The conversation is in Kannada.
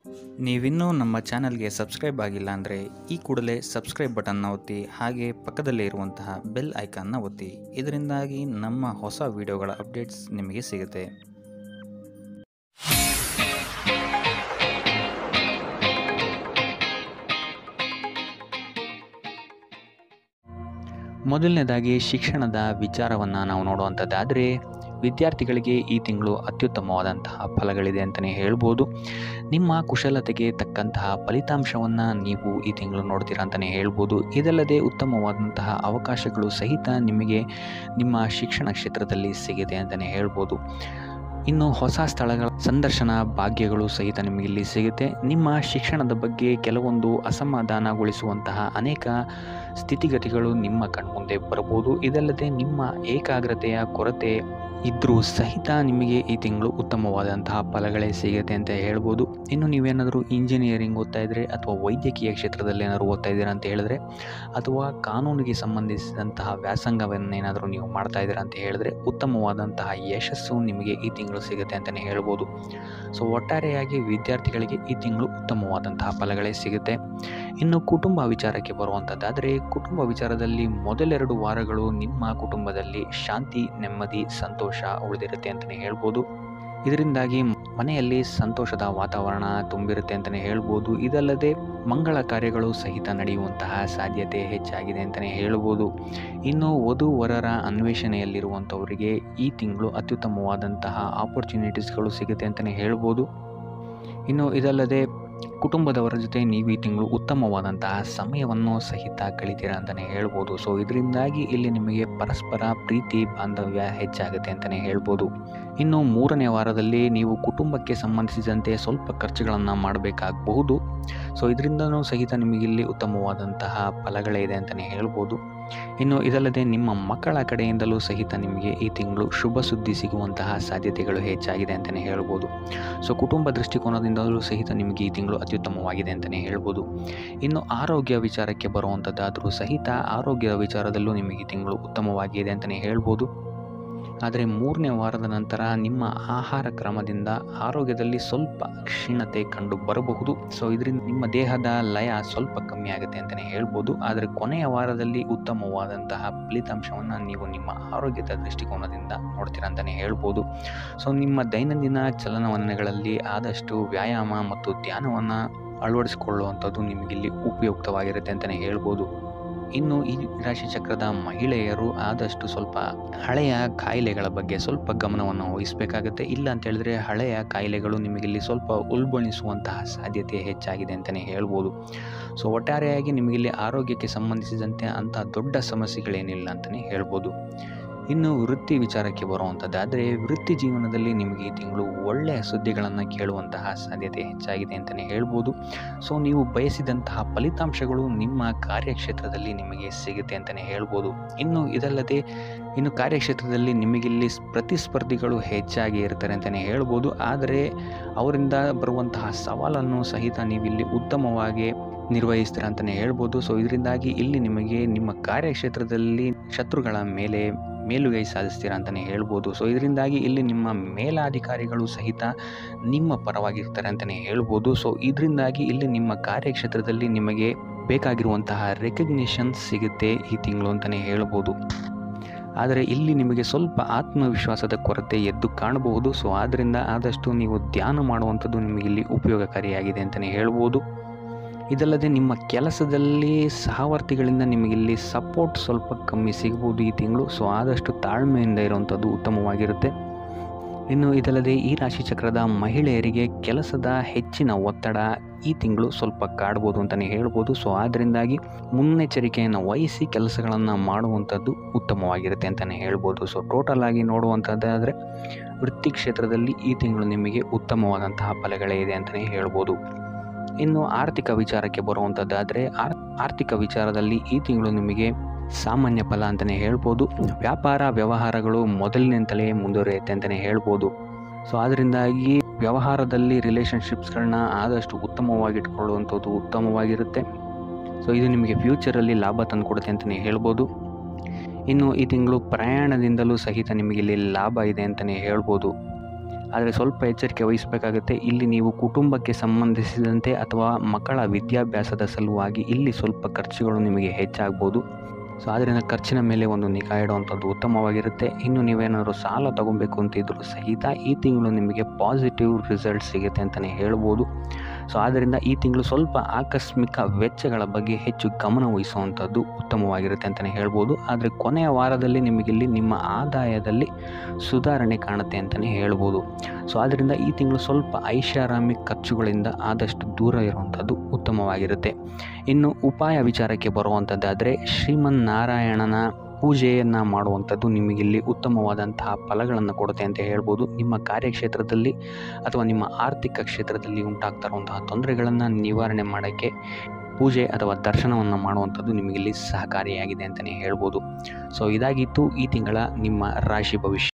ನೀವಿನ್ನೂ ನಮ್ಮ ಚಾನಲ್ಗೆ ಸಬ್ಸ್ಕ್ರೈಬ್ ಆಗಿಲ್ಲ ಅಂದರೆ ಈ ಕೂಡಲೇ ಸಬ್ಸ್ಕ್ರೈಬ್ ಬಟನ್ನ ಒತ್ತಿ ಹಾಗೆ ಪಕ್ಕದಲ್ಲೇ ಇರುವಂತಹ ಬೆಲ್ ಐಕಾನ್ನ ಒತ್ತಿ. ಇದರಿಂದಾಗಿ ನಮ್ಮ ಹೊಸ ವಿಡಿಯೋಗಳ ಅಪ್ಡೇಟ್ಸ್ ನಿಮಗೆ ಸಿಗುತ್ತೆ. ಮೊದಲನೇದಾಗಿ ಶಿಕ್ಷಣದ ವಿಚಾರವನ್ನು ನಾವು ನೋಡುವಂಥದ್ದಾದರೆ, ವಿದ್ಯಾರ್ಥಿಗಳಿಗೆ ಈ ತಿಂಗಳು ಅತ್ಯುತ್ತಮವಾದಂತಹ ಫಲಗಳಿದೆ ಅಂತಲೇ ಹೇಳ್ಬೋದು. ನಿಮ್ಮ ಕುಶಲತೆಗೆ ತಕ್ಕಂತಹ ಫಲಿತಾಂಶವನ್ನು ನೀವು ಈ ತಿಂಗಳು ನೋಡ್ತೀರಾ ಅಂತಲೇ ಹೇಳ್ಬೋದು. ಇದಲ್ಲದೆ ಉತ್ತಮವಾದಂತಹ ಅವಕಾಶಗಳು ಸಹಿತ ನಿಮಗೆ ನಿಮ್ಮ ಶಿಕ್ಷಣ ಕ್ಷೇತ್ರದಲ್ಲಿ ಸಿಗಿದೆ ಅಂತಲೇ ಹೇಳ್ಬೋದು. ಇನ್ನು ಹೊಸ ಸ್ಥಳಗಳ ಸಂದರ್ಶನ ಭಾಗ್ಯಗಳು ಸಹಿತ ನಿಮಗೆ ಇಲ್ಲಿ ಸಿಗುತ್ತೆ. ನಿಮ್ಮ ಶಿಕ್ಷಣದ ಬಗ್ಗೆ ಕೆಲವೊಂದು ಅಸಮಾಧಾನಗೊಳಿಸುವಂತಹ ಅನೇಕ ಸ್ಥಿತಿಗತಿಗಳು ನಿಮ್ಮ ಕಣ್ಮುಂದೆ ಬರಬಹುದು. ಇದಲ್ಲದೆ ನಿಮ್ಮ ಏಕಾಗ್ರತೆಯ ಕೊರತೆ ಇದ್ದರೂ ಸಹಿತ ನಿಮಗೆ ಈ ತಿಂಗಳು ಉತ್ತಮವಾದಂತಹ ಫಲಗಳೇ ಸಿಗುತ್ತೆ ಅಂತ ಹೇಳ್ಬೋದು. ಇನ್ನು ನೀವೇನಾದರೂ ಇಂಜಿನಿಯರಿಂಗ್ ಓದ್ತಾ ಇದ್ದರೆ ಅಥವಾ ವೈದ್ಯಕೀಯ ಕ್ಷೇತ್ರದಲ್ಲಿ ಏನಾದರೂ ಓದ್ತಾ ಇದ್ದೀರಾ ಅಂತ ಹೇಳಿದ್ರೆ, ಅಥವಾ ಕಾನೂನಿಗೆ ಸಂಬಂಧಿಸಿದಂತಹ ವ್ಯಾಸಂಗವನ್ನೇನಾದರೂ ನೀವು ಮಾಡ್ತಾ ಇದ್ದೀರಾ ಅಂತ ಹೇಳಿದ್ರೆ, ಉತ್ತಮವಾದಂತಹ ಯಶಸ್ಸು ನಿಮಗೆ ಈ ತಿಂಗಳು ಸಿಗುತ್ತೆ ಅಂತಲೇ ಹೇಳ್ಬೋದು. ಸೊ ಒಟ್ಟಾರೆಯಾಗಿ ವಿದ್ಯಾರ್ಥಿಗಳಿಗೆ ಈ ತಿಂಗಳು ಉತ್ತಮವಾದಂತಹ ಫಲಗಳೇ ಸಿಗುತ್ತೆ. ಇನ್ನು ಕುಟುಂಬ ವಿಚಾರಕ್ಕೆ ಬರುವಂಥದ್ದಾದರೆ, ಕುಟುಂಬ ವಿಚಾರದಲ್ಲಿ ಮೊದಲೆರಡು ವಾರಗಳು ನಿಮ್ಮ ಕುಟುಂಬದಲ್ಲಿ ಶಾಂತಿ, ನೆಮ್ಮದಿ, ಸಂತೋಷ ಉಳಿದಿರುತ್ತೆ ಅಂತಲೇ ಹೇಳ್ಬೋದು. ಇದರಿಂದಾಗಿ ಮನೆಯಲ್ಲಿ ಸಂತೋಷದ ವಾತಾವರಣ ತುಂಬಿರುತ್ತೆ ಅಂತಲೇ ಹೇಳ್ಬೋದು. ಇದಲ್ಲದೆ ಮಂಗಳ ಕಾರ್ಯಗಳು ಸಹಿತ ನಡೆಯುವಂತಹ ಸಾಧ್ಯತೆ ಹೆಚ್ಚಾಗಿದೆ ಅಂತಲೇ ಹೇಳ್ಬೋದು. ಇನ್ನು ವಧು-ವರರ ಅನ್ವೇಷಣೆಯಲ್ಲಿರುವಂಥವರಿಗೆ ಈ ತಿಂಗಳು ಅತ್ಯುತ್ತಮವಾದಂತಹ ಆಪರ್ಚುನಿಟೀಸ್ಗಳು ಸಿಗುತ್ತೆ ಅಂತಲೇ ಹೇಳ್ಬೋದು. ಇನ್ನು ಇದಲ್ಲದೆ ಕುಟುಂಬದವರ ಜೊತೆ ನೀವು ಈ ತಿಂಗಳು ಉತ್ತಮವಾದಂತಹ ಸಮಯವನ್ನು ಸಹಿತ ಕಳಿತೀರಾ ಅಂತಲೇ ಹೇಳ್ಬೋದು. ಸೊ ಇದರಿಂದಾಗಿ ಇಲ್ಲಿ ನಿಮಗೆ ಪರಸ್ಪರ ಪ್ರೀತಿ ಬಾಂಧವ್ಯ ಹೆಚ್ಚಾಗುತ್ತೆ ಅಂತಲೇ ಹೇಳ್ಬೋದು. ಇನ್ನು ಮೂರನೇ ವಾರದಲ್ಲಿ ನೀವು ಕುಟುಂಬಕ್ಕೆ ಸಂಬಂಧಿಸಿದಂತೆ ಸ್ವಲ್ಪ ಖರ್ಚುಗಳನ್ನು ಮಾಡಬೇಕಾಗಬಹುದು. ಸೊ ಇದರಿಂದನೂ ಸಹಿತ ನಿಮಗಿಲ್ಲಿ ಉತ್ತಮವಾದಂತಹ ಫಲಗಳೇ ಇದೆ ಅಂತಲೇ ಹೇಳ್ಬೋದು. ಇನ್ನು ಇದಲ್ಲದೆ ನಿಮ್ಮ ಮಕ್ಕಳ ಕಡೆಯಿಂದಲೂ ಸಹಿತ ನಿಮಗೆ ಈ ತಿಂಗಳು ಶುಭ ಸುದ್ದಿ ಸಿಗುವಂತಹ ಸಾಧ್ಯತೆಗಳು ಹೆಚ್ಚಾಗಿದೆ ಅಂತಲೇ ಹೇಳ್ಬೋದು. ಸೊ ಕುಟುಂಬ ದೃಷ್ಟಿಕೋನದಿಂದಲೂ ಸಹಿತ ನಿಮಗೆ ಈ ತಿಂಗಳು ಅತ್ಯುತ್ತಮವಾಗಿದೆ ಅಂತಲೇ ಹೇಳ್ಬೋದು. ಇನ್ನು ಆರೋಗ್ಯ ವಿಚಾರಕ್ಕೆ ಬರುವಂಥದ್ದಾದರೂ ಸಹಿತ ಆರೋಗ್ಯದ ವಿಚಾರದಲ್ಲೂ ನಿಮಗೆ ಈ ತಿಂಗಳು ಉತ್ತಮವಾಗಿದೆ ಅಂತಲೇ ಹೇಳ್ಬೋದು. ಆದರೆ ಮೂರನೇ ವಾರದ ನಂತರ ನಿಮ್ಮ ಆಹಾರ ಕ್ರಮದಿಂದ ಆರೋಗ್ಯದಲ್ಲಿ ಸ್ವಲ್ಪ ಕ್ಷೀಣತೆ ಕಂಡು ಬರಬಹುದು. ಸೊ ಇದರಿಂದ ನಿಮ್ಮ ದೇಹದ ಲಯ ಸ್ವಲ್ಪ ಕಮ್ಮಿ ಆಗುತ್ತೆ ಅಂತಲೇ ಹೇಳ್ಬೋದು. ಆದರೆ ಕೊನೆಯ ವಾರದಲ್ಲಿ ಉತ್ತಮವಾದಂತಹ ಫಲಿತಾಂಶವನ್ನು ನೀವು ನಿಮ್ಮ ಆರೋಗ್ಯದ ದೃಷ್ಟಿಕೋನದಿಂದ ನೋಡ್ತೀರಾ ಅಂತಲೇ ಹೇಳ್ಬೋದು. ಸೊ ನಿಮ್ಮ ದೈನಂದಿನ ಚಲನವಲನಗಳಲ್ಲಿ ಆದಷ್ಟು ವ್ಯಾಯಾಮ ಮತ್ತು ಧ್ಯಾನವನ್ನು ಅಳವಡಿಸಿಕೊಳ್ಳುವಂಥದ್ದು ನಿಮಗಿಲ್ಲಿ ಉಪಯುಕ್ತವಾಗಿರುತ್ತೆ ಅಂತಲೇ ಹೇಳ್ಬೋದು. ಇನ್ನು ಈ ರಾಶಿ ಚಕ್ರದ ಮಹಿಳೆಯರು ಆದಷ್ಟು ಸ್ವಲ್ಪ ಹಳೆಯ ಕಾಯಿಲೆಗಳ ಬಗ್ಗೆ ಸ್ವಲ್ಪ ಗಮನವನ್ನು ವಹಿಸಬೇಕಾಗುತ್ತೆ. ಇಲ್ಲ ಅಂತ ಹೇಳಿದ್ರೆ ಹಳೆಯ ಕಾಯಿಲೆಗಳು ನಿಮಗಿಲ್ಲಿ ಸ್ವಲ್ಪ ಉಲ್ಬಣಿಸುವಂತಹ ಸಾಧ್ಯತೆ ಹೆಚ್ಚಾಗಿದೆ ಅಂತಲೇ ಹೇಳ್ಬೋದು. ಸೊ ಒಟ್ಟಾರೆಯಾಗಿ ನಿಮಗಿಲ್ಲಿ ಆರೋಗ್ಯಕ್ಕೆ ಸಂಬಂಧಿಸಿದಂತೆ ಅಂಥ ದೊಡ್ಡ ಸಮಸ್ಯೆಗಳೇನಿಲ್ಲ ಅಂತಲೇ ಹೇಳ್ಬೋದು. ಇನ್ನು ವೃತ್ತಿ ವಿಚಾರಕ್ಕೆ ಬರುವಂಥದ್ದಾದರೆ, ವೃತ್ತಿ ಜೀವನದಲ್ಲಿ ನಿಮಗೆ ಈ ತಿಂಗಳು ಒಳ್ಳೆಯ ಸುದ್ದಿಗಳನ್ನು ಕೇಳುವಂತಹ ಸಾಧ್ಯತೆ ಹೆಚ್ಚಾಗಿದೆ ಅಂತಲೇ ಹೇಳ್ಬೋದು. ಸೊ ನೀವು ಬಯಸಿದಂತಹ ಫಲಿತಾಂಶಗಳು ನಿಮ್ಮ ಕಾರ್ಯಕ್ಷೇತ್ರದಲ್ಲಿ ನಿಮಗೆ ಸಿಗುತ್ತೆ ಅಂತಲೇ ಹೇಳ್ಬೋದು. ಇನ್ನು ಇದಲ್ಲದೆ ಇನ್ನು ಕಾರ್ಯಕ್ಷೇತ್ರದಲ್ಲಿ ನಿಮಗಿಲ್ಲಿ ಪ್ರತಿಸ್ಪರ್ಧಿಗಳು ಹೆಚ್ಚಾಗಿ ಇರ್ತಾರೆ ಅಂತಲೇ ಹೇಳ್ಬೋದು. ಆದರೆ ಅವರಿಂದ ಬರುವಂತಹ ಸವಾಲನ್ನು ಸಹಿತ ನೀವಿಲ್ಲಿ ಉತ್ತಮವಾಗಿ ನಿರ್ವಹಿಸ್ತೀರ ಅಂತಲೇ ಹೇಳ್ಬೋದು. ಸೊ ಇದರಿಂದಾಗಿ ಇಲ್ಲಿ ನಿಮಗೆ ನಿಮ್ಮ ಕಾರ್ಯಕ್ಷೇತ್ರದಲ್ಲಿ ಶತ್ರುಗಳ ಮೇಲೆ ಮೇಲುಗೈ ಸಾಧಿಸ್ತೀರಾ ಅಂತಲೇ ಹೇಳ್ಬೋದು. ಸೊ ಇದರಿಂದಾಗಿ ಇಲ್ಲಿ ನಿಮ್ಮ ಮೇಲಾಧಿಕಾರಿಗಳು ಸಹಿತ ನಿಮ್ಮ ಪರವಾಗಿರ್ತಾರೆ ಅಂತಲೇ ಹೇಳ್ಬೋದು. ಸೊ ಇದರಿಂದಾಗಿ ಇಲ್ಲಿ ನಿಮ್ಮ ಕಾರ್ಯಕ್ಷೇತ್ರದಲ್ಲಿ ನಿಮಗೆ ಬೇಕಾಗಿರುವಂತಹ ರೆಕಗ್ನಿಷನ್ ಸಿಗುತ್ತೆ ಈ ತಿಂಗಳು ಅಂತಲೇ ಹೇಳ್ಬೋದು. ಆದರೆ ಇಲ್ಲಿ ನಿಮಗೆ ಸ್ವಲ್ಪ ಆತ್ಮವಿಶ್ವಾಸದ ಕೊರತೆ ಎದ್ದು ಕಾಣಬಹುದು. ಸೊ ಆದ್ದರಿಂದ ಆದಷ್ಟು ನೀವು ಧ್ಯಾನ ಮಾಡುವಂಥದ್ದು ನಿಮಗಿಲ್ಲಿ ಉಪಯೋಗಕಾರಿಯಾಗಿದೆ ಅಂತಲೇ ಹೇಳ್ಬೋದು. ಇದಲ್ಲದೆ ನಿಮ್ಮ ಕೆಲಸದಲ್ಲಿ ಸಹವರ್ತಿಗಳಿಂದ ನಿಮಗಿಲ್ಲಿ ಸಪೋರ್ಟ್ ಸ್ವಲ್ಪ ಕಮ್ಮಿ ಸಿಗ್ಬೋದು ಈ ತಿಂಗಳು. ಸೊ ಆದಷ್ಟು ತಾಳ್ಮೆಯಿಂದ ಇರುವಂಥದ್ದು ಉತ್ತಮವಾಗಿರುತ್ತೆ. ಇನ್ನು ಇದಲ್ಲದೆ ಈ ರಾಶಿ ಚಕ್ರದ ಮಹಿಳೆಯರಿಗೆ ಕೆಲಸದ ಹೆಚ್ಚಿನ ಒತ್ತಡ ಈ ತಿಂಗಳು ಸ್ವಲ್ಪ ಕಾಡ್ಬೋದು ಅಂತಲೇ ಹೇಳ್ಬೋದು. ಸೊ ಆದ್ದರಿಂದಾಗಿ ಮುನ್ನೆಚ್ಚರಿಕೆಯನ್ನು ವಹಿಸಿ ಕೆಲಸಗಳನ್ನು ಮಾಡುವಂಥದ್ದು ಉತ್ತಮವಾಗಿರುತ್ತೆ ಅಂತಲೇ ಹೇಳ್ಬೋದು. ಸೊ ಟೋಟಲ್ ಆಗಿ ನೋಡುವಂಥದ್ದಾದರೆ ವೃತ್ತಿ ಕ್ಷೇತ್ರದಲ್ಲಿ ಈ ತಿಂಗಳು ನಿಮಗೆ ಉತ್ತಮವಾದಂತಹ ಫಲಗಳೇ ಇದೆ ಅಂತಲೇ ಹೇಳ್ಬೋದು. ಇನ್ನು ಆರ್ಥಿಕ ವಿಚಾರಕ್ಕೆ ಬರುವಂಥದ್ದಾದರೆ, ಆರ್ಥಿಕ ವಿಚಾರದಲ್ಲಿ ಈ ತಿಂಗಳು ನಿಮಗೆ ಸಾಮಾನ್ಯ ಫಲ ಅಂತಲೇ ಹೇಳ್ಬೋದು. ವ್ಯಾಪಾರ ವ್ಯವಹಾರಗಳು ಮೊದಲಿನಿಂದಲೇ ಮುಂದುವರಿಯುತ್ತೆ ಅಂತಲೇ ಹೇಳ್ಬೋದು. ಸೊ ಅದರಿಂದಾಗಿ ವ್ಯವಹಾರದಲ್ಲಿ ರಿಲೇಷನ್ಶಿಪ್ಸ್ಗಳನ್ನ ಆದಷ್ಟು ಉತ್ತಮವಾಗಿಟ್ಕೊಳ್ಳುವಂಥದ್ದು ಉತ್ತಮವಾಗಿರುತ್ತೆ. ಸೊ ಇದು ನಿಮಗೆ ಫ್ಯೂಚರಲ್ಲಿ ಲಾಭ ತಂದುಕೊಡುತ್ತೆ ಅಂತಲೇ ಹೇಳ್ಬೋದು. ಇನ್ನು ಈ ತಿಂಗಳು ಪ್ರಯಾಣದಿಂದಲೂ ಸಹಿತ ನಿಮಗೆ ಇಲ್ಲಿ ಲಾಭ ಇದೆ ಅಂತಲೇ ಹೇಳ್ಬೋದು. ಆದರೆ ಸ್ವಲ್ಪ ಎಚ್ಚರಿಕೆ ವಹಿಸಬೇಕಾಗುತ್ತೆ. ಇಲ್ಲಿ ನೀವು ಕುಟುಂಬಕ್ಕೆ ಸಂಬಂಧಿಸಿದಂತೆ ಅಥವಾ ಮಕ್ಕಳ ವಿದ್ಯಾಭ್ಯಾಸದ ಸಲುವಾಗಿ ಇಲ್ಲಿ ಸ್ವಲ್ಪ ಖರ್ಚುಗಳು ನಿಮಗೆ ಹೆಚ್ಚಾಗ್ಬೋದು. ಸೊ ಆದ್ದರಿಂದ ಖರ್ಚಿನ ಮೇಲೆ ಒಂದು ನಿಗಾ ಇಡುವಂಥದ್ದು ಉತ್ತಮವಾಗಿರುತ್ತೆ. ಇನ್ನು ನೀವೇನಾದರೂ ಸಾಲ ತಗೊಬೇಕು ಅಂತಿದ್ರೂ ಸಹಿತ ಈ ತಿಂಗಳು ನಿಮಗೆ ಪಾಸಿಟಿವ್ ರಿಸಲ್ಟ್ ಸಿಗುತ್ತೆ ಅಂತಲೇ ಹೇಳ್ಬೋದು. ಸೊ ಆದ್ದರಿಂದ ಈ ತಿಂಗಳು ಸ್ವಲ್ಪ ಆಕಸ್ಮಿಕ ವೆಚ್ಚಗಳ ಬಗ್ಗೆ ಹೆಚ್ಚು ಗಮನ ವಹಿಸುವಂಥದ್ದು ಉತ್ತಮವಾಗಿರುತ್ತೆ ಅಂತಲೇ ಹೇಳ್ಬೋದು. ಆದರೆ ಕೊನೆಯ ವಾರದಲ್ಲಿ ನಿಮಗಿಲ್ಲಿ ನಿಮ್ಮ ಆದಾಯದಲ್ಲಿ ಸುಧಾರಣೆ ಕಾಣುತ್ತೆ ಅಂತಲೇ ಹೇಳ್ಬೋದು. ಸೊ ಆದ್ದರಿಂದ ಈ ತಿಂಗಳು ಸ್ವಲ್ಪ ಐಷಾರಾಮಿ ಖರ್ಚುಗಳಿಂದ ಆದಷ್ಟು ದೂರ ಇರುವಂಥದ್ದು ಉತ್ತಮವಾಗಿರುತ್ತೆ. ಇನ್ನು ಉಪಾಯ ವಿಚಾರಕ್ಕೆ ಬರುವಂಥದ್ದಾದರೆ ಶ್ರೀಮನ್ನಾರಾಯಣನ ಪೂಜೆಯನ್ನು ಮಾಡುವಂಥದ್ದು ನಿಮಗಿಲ್ಲಿ ಉತ್ತಮವಾದಂತಹ ಫಲಗಳನ್ನು ಕೊಡುತ್ತೆ ಅಂತ ಹೇಳ್ಬೋದು. ನಿಮ್ಮ ಕಾರ್ಯಕ್ಷೇತ್ರದಲ್ಲಿ ಅಥವಾ ನಿಮ್ಮ ಆರ್ಥಿಕ ಕ್ಷೇತ್ರದಲ್ಲಿ ಉಂಟಾಗ್ತಾ ಇರುವಂತಹ ತೊಂದರೆಗಳನ್ನು ನಿವಾರಣೆ ಮಾಡೋಕ್ಕೆ ಪೂಜೆ ಅಥವಾ ದರ್ಶನವನ್ನು ಮಾಡುವಂಥದ್ದು ನಿಮಗಿಲ್ಲಿ ಸಹಕಾರಿಯಾಗಿದೆ ಅಂತಲೇ ಹೇಳ್ಬೋದು. ಸೊ ಇದಾಗಿತ್ತು ಈ ತಿಂಗಳ ನಿಮ್ಮ ರಾಶಿ ಭವಿಷ್ಯ.